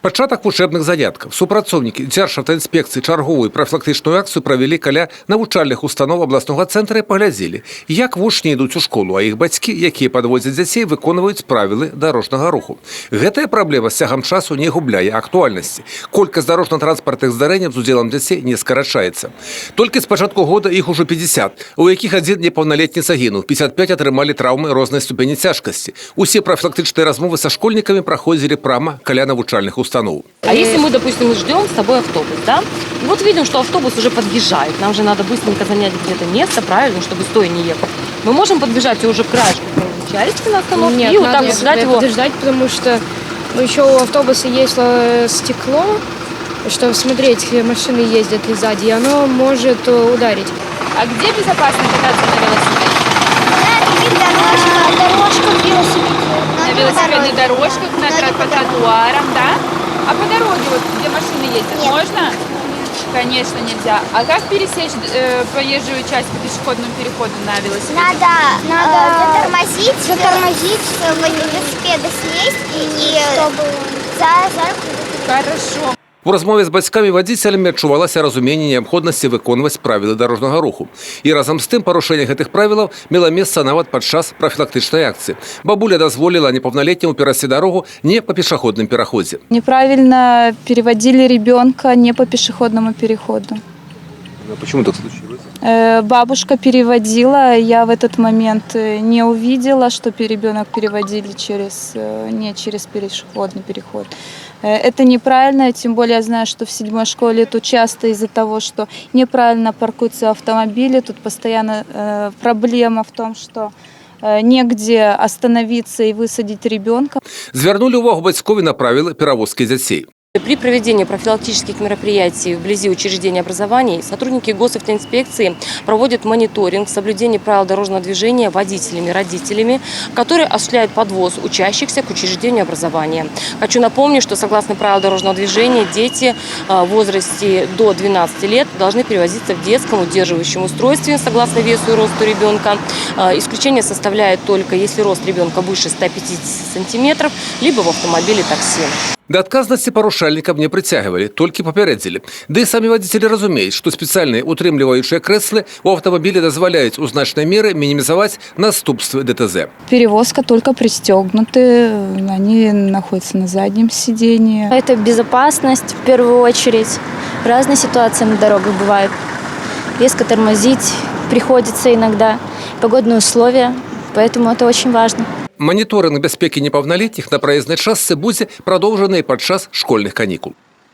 Пачатак вучэбных заняткаў. Супрацоўнікі Дзяржаўтаінспекцыі чарговую прафілактычную акцыю правялі каля навучальных устаноў абласнога цэнтра і паглядзелі, як вучні ідуць у школу, а іх бацькі, якія падвозяць дзяцей, выконваюць правілы дарожнага руху. Гэтая праблема з цягам часу не губляе актуальнасці. Колькасць дарожна-транспартных здарэнняў з удзелам дзяцей не скарачаецца. Толькі з пачатку года іх ужо 50, у якіх адзін непаўналетні загінуў, 55 атрымалі траўмы рознай ступені цяжкасці. Усе прафілактычныя размовы са школьнікамі праходзілі прама каля навучальных устаноў. А если мы, допустим, ждем с тобой автобус, да? И вот видим, что автобус уже подъезжает. Нам же надо быстренько занять где-то место, правильно, чтобы стоя не ехать. Мы можем подбежать уже к краешку части на остановке? Нет, и вот надо так ждать его. подождать, потому что еще у автобуса есть стекло, чтобы смотреть, машины ездят ли сзади, и оно может ударить. А где безопасно кататься на велосипеде? На дорожках велосипеде. На велосипедных дорожках, по тротуарам, да? А по дороге, вот, где машины ездят, Нет. можно? Конечно, нельзя. А как пересечь проезжую часть по пешеходному переходу на велосипеде? Надо затормозить, с велосипеда слезть и за руку. Хорошо. У размове з бацькамі-вадзіцелямі адчувалася разуменне неабходнасці выконваць правілы дарожнага руху. І разам з тым парушэнне гэтых правілаў мела месца нават падчас прафілактычнай акцыі. Бабуля дазволіла непаўналетняму перайсці дарогу не па пешаходным пераходзе. Неправильно переводили ребенка не по пешеходному переходу. А почему так случилось? Бабушка переводила, я в этот момент не увидела, что ребенок переводили не через пешеходный переход. Это неправильно, тем более я знаю, что в 7-й школе тут часто из-за того, что неправильно паркуются автомобили, тут постоянно проблема в том, что негде остановиться и высадить ребенка. Звярнулі ўвагу бацькові на правілы перавозкі дзяцей. При проведении профилактических мероприятий вблизи учреждений образований сотрудники госавтоинспекции проводят мониторинг соблюдения правил дорожного движения водителями, родителями, которые осуществляют подвоз учащихся к учреждению образования. Хочу напомнить, что согласно правилам дорожного движения дети в возрасте до 12 лет должны перевозиться в детском удерживающем устройстве согласно весу и росту ребенка. Исключение составляет только если рост ребенка выше 150 сантиметров, либо в автомобиле такси. Да адказнасці парушальнікам не прыцягвалі, толькі папярэдзілі. Ды і самі вадзіцелі разумеюць, што спецыяльныя утрымліваючыя крэслы ў аўтамабілі дазваляюць у значнай меры мінімізаваць наступствы ДТЗ. Перевозка только пристегнуты, они находятся на заднем сидении. Это безопасность в первую очередь. Разные ситуации на дорогах бывают. Резко тормозить приходится иногда, погодные условия, поэтому это очень важно. Маніторинг бяспекі непаўналетніх на праезнай частцы будзе прадоўжаны і падчас школьных канікул.